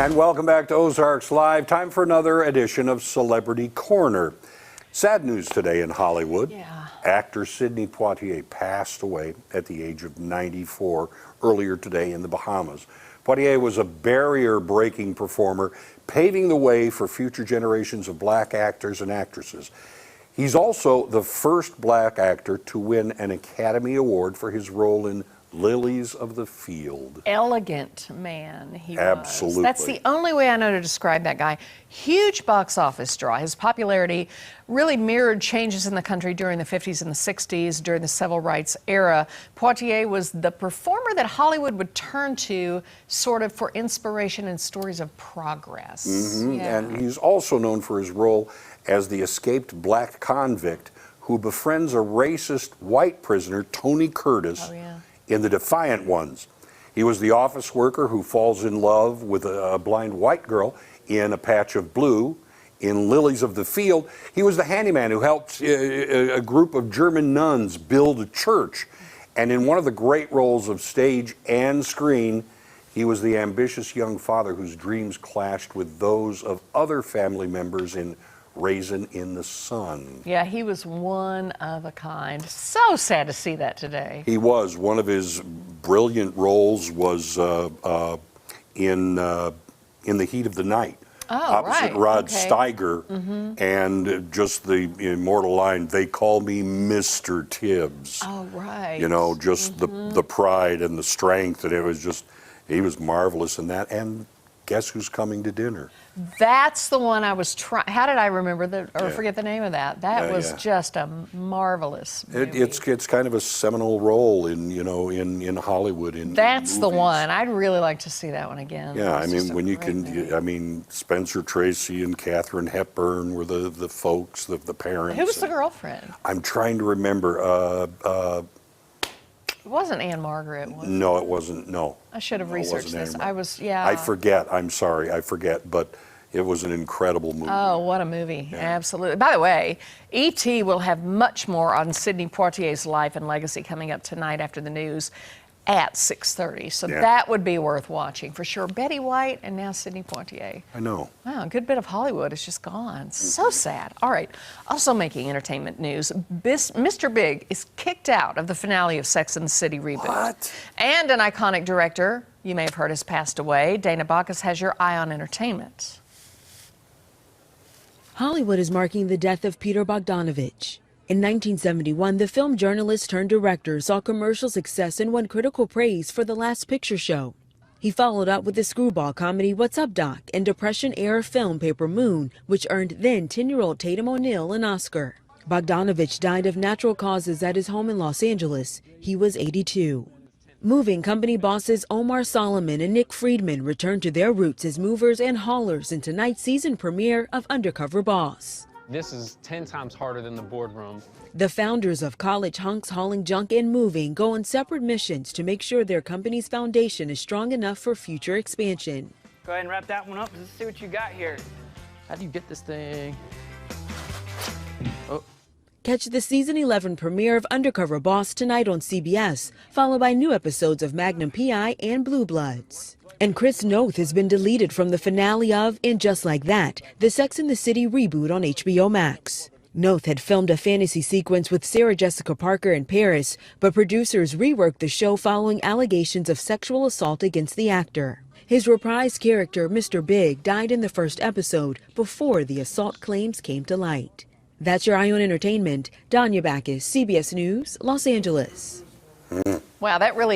And welcome back to Ozarks Live. Time for another edition of Celebrity Corner. Sad news today in Hollywood. Yeah. Actor Sidney Poitier passed away at the age of 94 earlier today in the Bahamas. Poitier was a barrier-breaking performer, paving the way for future generations of black actors and actresses. He's also the first black actor to win an Academy Award for his role in Lilies of the Field. Elegant man he was. Absolutely. That's the only way I know to describe that guy. Huge box office draw. His popularity really mirrored changes in the country during the 50s and the 60s, during the civil rights era. Poitier was the performer that Hollywood would turn to sort of for inspiration and stories of progress. Yeah. And he's also known for his role as the escaped black convict who befriends a racist white prisoner, Tony Curtis, in The Defiant Ones. He was the office worker who falls in love with a blind white girl in A Patch of Blue. In Lilies of the Field, he was the handyman who helped a group of German nuns build a church. And in one of the great roles of stage and screen, he was the ambitious young father whose dreams clashed with those of other family members in Raisin in the Sun. Yeah, he was one of a kind. So sad to see that today. He was. One of his brilliant roles was in The Heat of the Night. Opposite Rod Steiger, and just the immortal line, "They call me Mr. Tibbs." Oh, right. You know, just the pride and the strength, and it was just, he was marvelous in that. And guess who's coming to dinner? That's the one I was trying. How did I remember forget the name of that? That was just a marvelous movie. It's kind of a seminal role in in Hollywood. That's in the movies. one. I'd really like to see that one again. Yeah, I mean, when you movie. I mean, Spencer Tracy and Katharine Hepburn were the folks, the parents. Who was the girlfriend? I'm trying to remember. It wasn't Anne Margaret, was it? No, it wasn't. No. I should have researched this. Yeah. I forget. I'm sorry. I forget. But it was an incredible movie. Oh, what a movie. Yeah. Absolutely. By the way, E.T. will have much more on Sidney Poitier's life and legacy coming up tonight after the news at 6:30. So that would be worth watching for sure. Betty White and now Sidney Poitier. I know. Wow, a good bit of Hollywood is just gone. So sad. All right. Also making entertainment news, Mr. Big is kicked out of the finale of Sex and the City reboot. What? And an iconic director you may have heard has passed away. Dana Bacchus has your eye on entertainment. Hollywood is marking the death of Peter Bogdanovich. In 1971, the film journalist turned director saw commercial success and won critical praise for The Last Picture Show. He followed up with the screwball comedy What's Up, Doc? And Depression-era film Paper Moon, which earned then 10-year-old Tatum O'Neal an Oscar. Bogdanovich died of natural causes at his home in Los Angeles. He was 82. Moving company bosses Omar Solomon and Nick Friedman returned to their roots as movers and haulers in tonight's season premiere of Undercover Boss. This is 10 times harder than the boardroom. The founders of College Hunks Hauling Junk and Moving go on separate missions to make sure their company's foundation is strong enough for future expansion. Go ahead and wrap that one up. Let's see what you got here. How do you get this thing? Oh. Catch the season 11 premiere of Undercover Boss tonight on CBS, followed by new episodes of Magnum P.I. and Blue Bloods. And Chris Noth has been deleted from the finale of And Just Like That, the Sex and the City reboot on HBO Max. Noth had filmed a fantasy sequence with Sarah Jessica Parker in Paris, but producers reworked the show following allegations of sexual assault against the actor. His reprised character, Mr. Big, died in the first episode before the assault claims came to light. That's your eye on entertainment. Danya Bacchus, CBS News, Los Angeles. Wow, that really